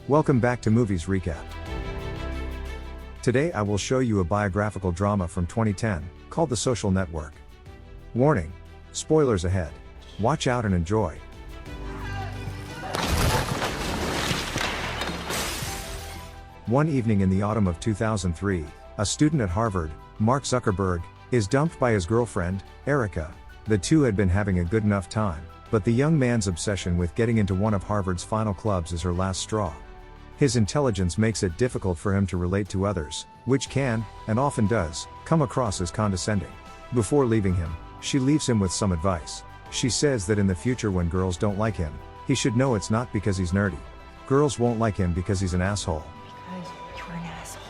Welcome back to Movies Recap. Today I will show you a biographical drama from 2010, called The Social Network. Warning: spoilers ahead. Watch out and enjoy. One evening in the autumn of 2003, a student at Harvard, Mark Zuckerberg, is dumped by his girlfriend, Erica. The two had been having a good enough time, but the young man's obsession with getting into one of Harvard's final clubs is her last straw. His intelligence makes it difficult for him to relate to others, which can, and often does, come across as condescending. Before leaving him, she leaves him with some advice. She says that in the future when girls don't like him, he should know it's not because he's nerdy. Girls won't like him because he's an asshole. Because you're an asshole.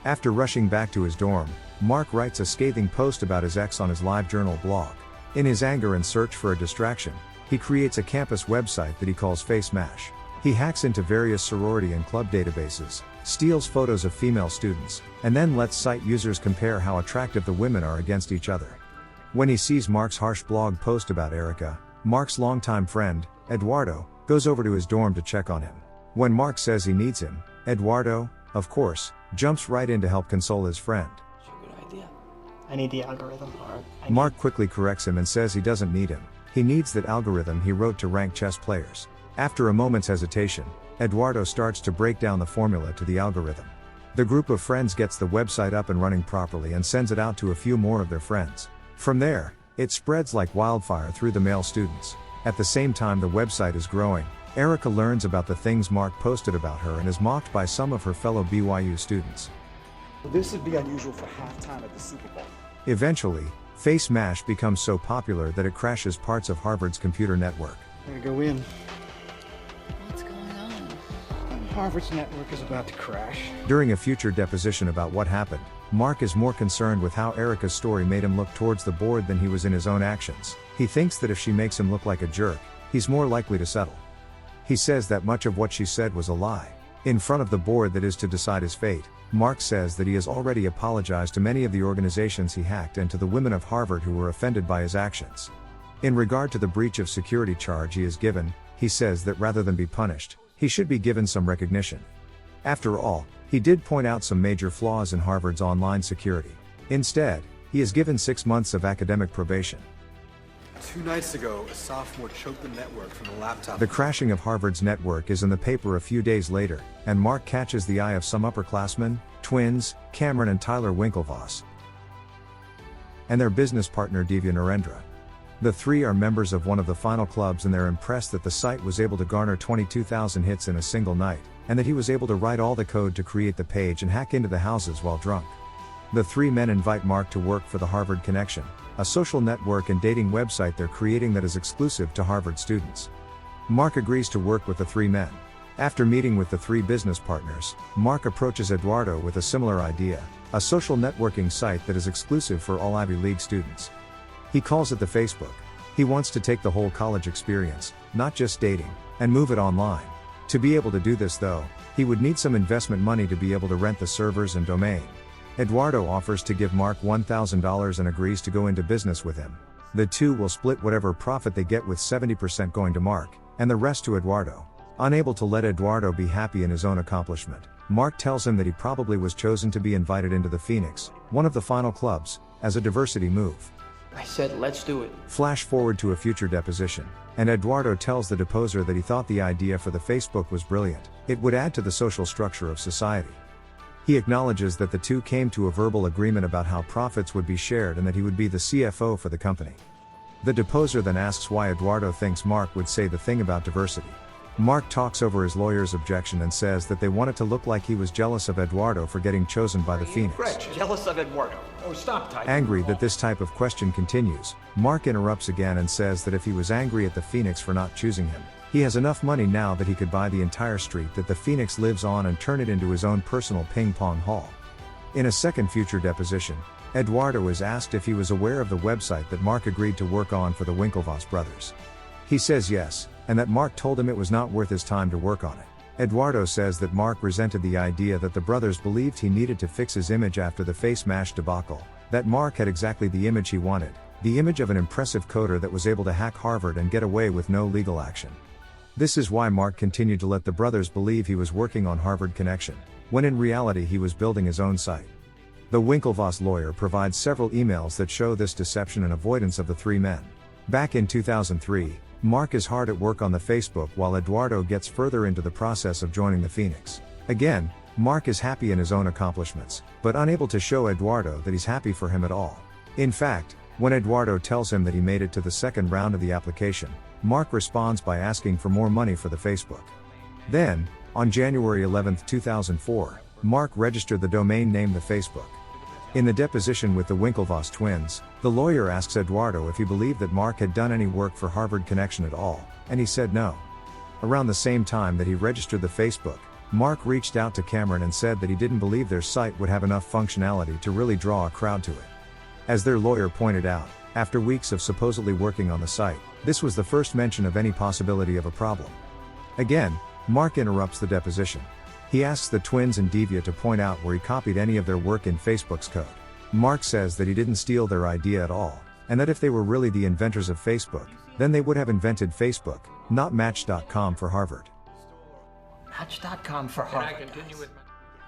After rushing back to his dorm, Mark writes a scathing post about his ex on his LiveJournal blog. In his anger and search for a distraction, he creates a campus website that he calls FaceMash. He hacks into various sorority and club databases, steals photos of female students, and then lets site users compare how attractive the women are against each other. When he sees Mark's harsh blog post about Erica, Mark's longtime friend, Eduardo, goes over to his dorm to check on him. When Mark says he needs him, Eduardo, of course, jumps right in to help console his friend. It's a good idea. I need the algorithm. Mark quickly corrects him and says he doesn't need him. He needs that algorithm he wrote to rank chess players. After a moment's hesitation, Eduardo starts to break down the formula to the algorithm. The group of friends gets the website up and running properly and sends it out to a few more of their friends. From there, it spreads like wildfire through the male students. At the same time the website is growing, Erica learns about the things Mark posted about her and is mocked by some of her fellow BYU students. This would be unusual for halftime at the Super Bowl. Eventually, FaceMash becomes so popular that it crashes parts of Harvard's computer network. I'm gonna go in. What's going on? Harvard's network is about to crash. During a future deposition about what happened, Mark is more concerned with how Erica's story made him look towards the board than he was in his own actions. He thinks that if she makes him look like a jerk, he's more likely to settle. He says that much of what she said was a lie. In front of the board that is to decide his fate, Mark says that he has already apologized to many of the organizations he hacked and to the women of Harvard who were offended by his actions. In regard to the breach of security charge he is given, he says that rather than be punished, he should be given some recognition. After all, he did point out some major flaws in Harvard's online security. Instead, he is given 6 months of academic probation. 2 nights ago, a sophomore choked the network from the laptop. The crashing of Harvard's network is in the paper a few days later, and Mark catches the eye of some upperclassmen, twins, Cameron and Tyler Winklevoss, and their business partner Divya Narendra. The three are members of one of the final clubs and they're impressed that the site was able to garner 22,000 hits in a single night, and that he was able to write all the code to create the page and hack into the houses while drunk. The three men invite Mark to work for the Harvard Connection, a social network and dating website they're creating that is exclusive to Harvard students. Mark agrees to work with the three men. After meeting with the three business partners, Mark approaches Eduardo with a similar idea, a social networking site that is exclusive for all Ivy League students. He calls it the Facebook. He wants to take the whole college experience, not just dating, and move it online. To be able to do this though, he would need some investment money to be able to rent the servers and domain. Eduardo offers to give Mark $1,000 and agrees to go into business with him. The two will split whatever profit they get with 70% going to Mark, and the rest to Eduardo. Unable to let Eduardo be happy in his own accomplishment, Mark tells him that he probably was chosen to be invited into the Phoenix, one of the final clubs, as a diversity move. I said, let's do it. Flash forward to a future deposition, and Eduardo tells the deposer that he thought the idea for the Facebook was brilliant. It would add to the social structure of society. He acknowledges that the two came to a verbal agreement about how profits would be shared and that he would be the CFO for the company. The deposer then asks why Eduardo thinks Mark would say the thing about diversity. Mark talks over his lawyer's objection and says that they want it to look like he was jealous of Eduardo for getting chosen by the Phoenix. Jealous of Eduardo. Oh, stop typing. Angry that this type of question continues, Mark interrupts again and says that if he was angry at the Phoenix for not choosing him, he has enough money now that he could buy the entire street that the Phoenix lives on and turn it into his own personal ping pong hall. In a second future deposition, Eduardo is asked if he was aware of the website that Mark agreed to work on for the Winklevoss brothers. He says yes, and that Mark told him it was not worth his time to work on it. Eduardo says that Mark resented the idea that the brothers believed he needed to fix his image after the FaceMash debacle, that Mark had exactly the image he wanted, the image of an impressive coder that was able to hack Harvard and get away with no legal action. This is why Mark continued to let the brothers believe he was working on Harvard Connection, when in reality he was building his own site. The Winklevoss lawyer provides several emails that show this deception and avoidance of the three men. Back in 2003, Mark is hard at work on the Facebook while Eduardo gets further into the process of joining the Phoenix. Again, Mark is happy in his own accomplishments, but unable to show Eduardo that he's happy for him at all. In fact, when Eduardo tells him that he made it to the second round of the application, Mark responds by asking for more money for the Facebook. Then, on January 11, 2004, Mark registered the domain name The Facebook. In the deposition with the Winklevoss twins, the lawyer asks Eduardo if he believed that Mark had done any work for Harvard Connection at all, and he said no. Around the same time that he registered the Facebook, Mark reached out to Cameron and said that he didn't believe their site would have enough functionality to really draw a crowd to it. As their lawyer pointed out, after weeks of supposedly working on the site, this was the first mention of any possibility of a problem. Again, Mark interrupts the deposition. He asks the twins and Divya to point out where he copied any of their work in Facebook's code. Mark says that he didn't steal their idea at all, and that if they were really the inventors of Facebook, then they would have invented Facebook, not Match.com for Harvard. Match.com for Harvard.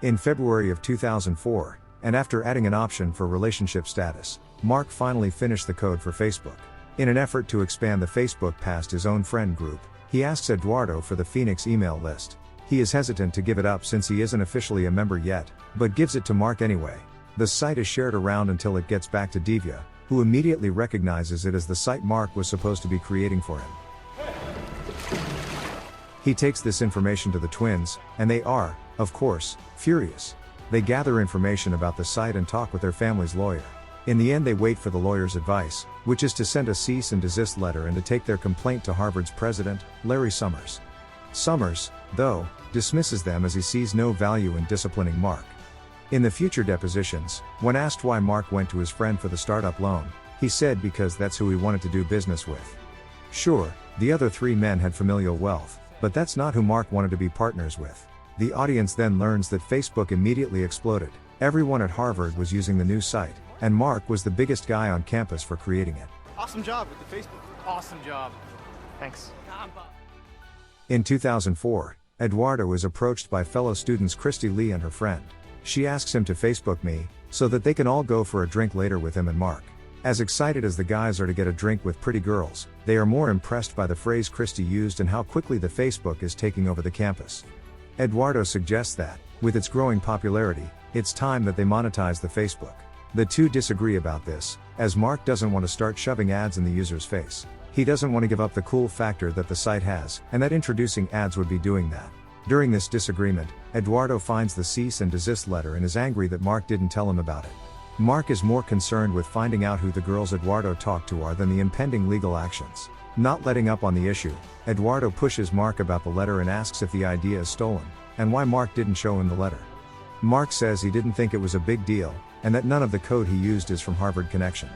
In February of 2004, and after adding an option for relationship status, Mark finally finished the code for Facebook. In an effort to expand the Facebook past his own friend group, he asks Eduardo for the Phoenix email list. He is hesitant to give it up since he isn't officially a member yet, but gives it to Mark anyway. The site is shared around until it gets back to Divya, who immediately recognizes it as the site Mark was supposed to be creating for him. He takes this information to the twins, and they are, of course, furious. They gather information about the site and talk with their family's lawyer. In the end, they wait for the lawyer's advice, which is to send a cease and desist letter and to take their complaint to Harvard's president, Larry Summers. Summers, though, dismisses them as he sees no value in disciplining Mark. In the future depositions, when asked why Mark went to his friend for the startup loan, he said because that's who he wanted to do business with. Sure, the other three men had familial wealth, but that's not who Mark wanted to be partners with. The audience then learns that Facebook immediately exploded. Everyone at Harvard was using the new site, and Mark was the biggest guy on campus for creating it. Awesome job with the Facebook. Awesome job. Thanks. In 2004, Eduardo is approached by fellow students Christy Lee and her friend. She asks him to Facebook me, so that they can all go for a drink later with him and Mark. As excited as the guys are to get a drink with pretty girls, they are more impressed by the phrase Christy used and how quickly the Facebook is taking over the campus. Eduardo suggests that, with its growing popularity, it's time that they monetize the Facebook. The two disagree about this, as Mark doesn't want to start shoving ads in the user's face. He doesn't want to give up the cool factor that the site has, and that introducing ads would be doing that. During this disagreement, Eduardo finds the cease and desist letter and is angry that Mark didn't tell him about it. Mark is more concerned with finding out who the girls Eduardo talked to are than the impending legal actions. Not letting up on the issue, Eduardo pushes Mark about the letter and asks if the idea is stolen, and why Mark didn't show him the letter. Mark says he didn't think it was a big deal, and that none of the code he used is from Harvard Connection.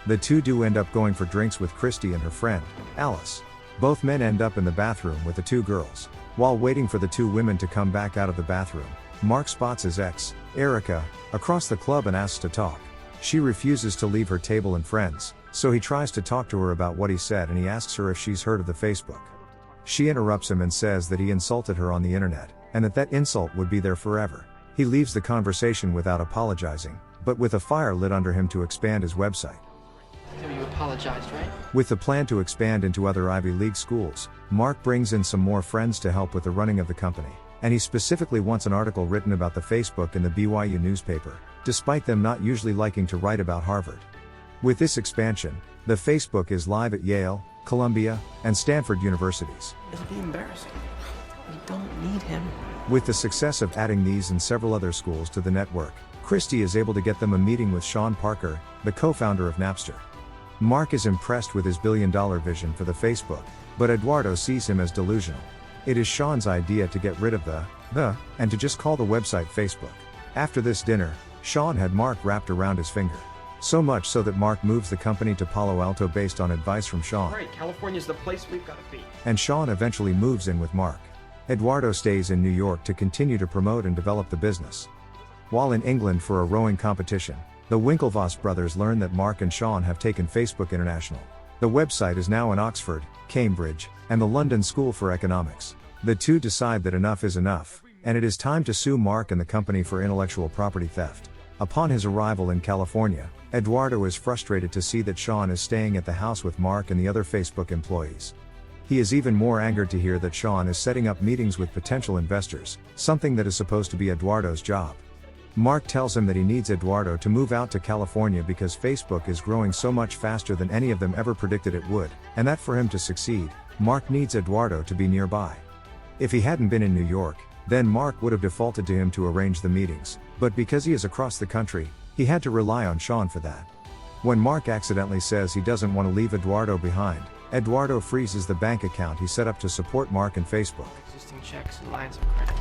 The two do end up going for drinks with Christy and her friend, Alice. Both men end up in the bathroom with the two girls. While waiting for the two women to come back out of the bathroom, Mark spots his ex, Erica, across the club and asks to talk. She refuses to leave her table and friends, so he tries to talk to her about what he said and he asks her if she's heard of the Facebook. She interrupts him and says that he insulted her on the internet, and that insult would be there forever. He leaves the conversation without apologizing, but with a fire lit under him to expand his website. So you apologized, right? With the plan to expand into other Ivy League schools, Mark brings in some more friends to help with the running of the company, and he specifically wants an article written about the Facebook in the BYU newspaper, despite them not usually liking to write about Harvard. With this expansion, the Facebook is live at Yale, Columbia, and Stanford universities. It'll be embarrassing. We don't need him. With the success of adding these and several other schools to the network, Christy is able to get them a meeting with Sean Parker, the co-founder of Napster. Mark is impressed with his billion-dollar vision for the Facebook, but Eduardo sees him as delusional. It is Sean's idea to get rid of the, and to just call the website Facebook. After this dinner, Sean had Mark wrapped around his finger. So much so that Mark moves the company to Palo Alto based on advice from Sean. Right, California's the place we've got to be. And Sean eventually moves in with Mark. Eduardo stays in New York to continue to promote and develop the business. While in England for a rowing competition, the Winklevoss brothers learn that Mark and Sean have taken Facebook international. The The website is now in Oxford, Cambridge, and the London School for Economics. The two decide that enough is enough, and it is time to sue Mark and the company for intellectual property theft. Upon his arrival in California, Eduardo is frustrated to see that Sean is staying at the house with Mark and the other Facebook employees. He is even more angered to hear that Sean is setting up meetings with potential investors, something that is supposed to be Eduardo's job. Mark tells him that he needs Eduardo to move out to California because Facebook is growing so much faster than any of them ever predicted it would, and that for him to succeed, Mark needs Eduardo to be nearby. If he hadn't been in New York, then Mark would have defaulted to him to arrange the meetings, but because he is across the country, he had to rely on Sean for that. When Mark accidentally says he doesn't want to leave Eduardo behind, Eduardo freezes the bank account he set up to support Mark and Facebook. Existing checks and lines of credit.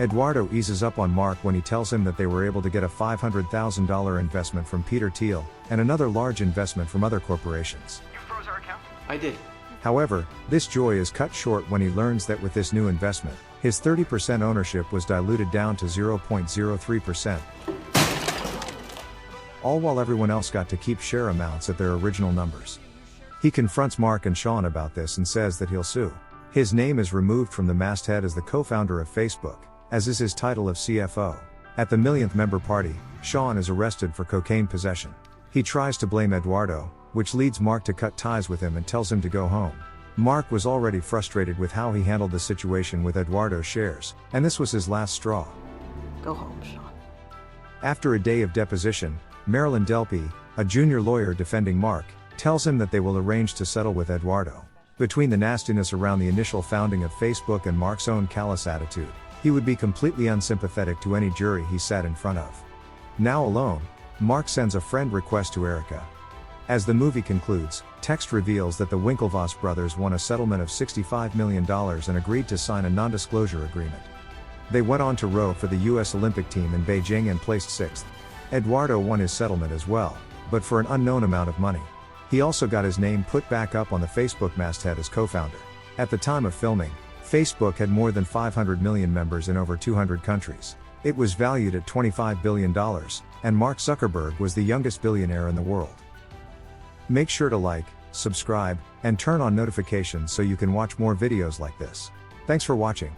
Eduardo eases up on Mark when he tells him that they were able to get a $500,000 investment from Peter Thiel, and another large investment from other corporations. You froze our account? I did. However, this joy is cut short when he learns that with this new investment, his 30% ownership was diluted down to 0.03%. All while everyone else got to keep share amounts at their original numbers. He confronts Mark and Sean about this and says that he'll sue. His name is removed from the masthead as the co-founder of Facebook, as is his title of CFO. At the millionth member party, Sean is arrested for cocaine possession. He tries to blame Eduardo, which leads Mark to cut ties with him and tells him to go home. Mark was already frustrated with how he handled the situation with Eduardo's shares, and this was his last straw. Go home, Sean. After a day of deposition, Marilyn Delpy, a junior lawyer defending Mark, tells him that they will arrange to settle with Eduardo. Between the nastiness around the initial founding of Facebook and Mark's own callous attitude, he would be completely unsympathetic to any jury he sat in front of. Now alone, Mark sends a friend request to Erica. As the movie concludes, text reveals that the Winklevoss brothers won a settlement of $65 million and agreed to sign a non-disclosure agreement. They went on to row for the US Olympic team in Beijing and placed 6th. Eduardo won his settlement as well, but for an unknown amount of money. He also got his name put back up on the Facebook masthead as co-founder. At the time of filming, Facebook had more than 500 million members in over 200 countries. It was valued at $25 billion, and Mark Zuckerberg was the youngest billionaire in the world. Make sure to like, subscribe, and turn on notifications so you can watch more videos like this. Thanks for watching.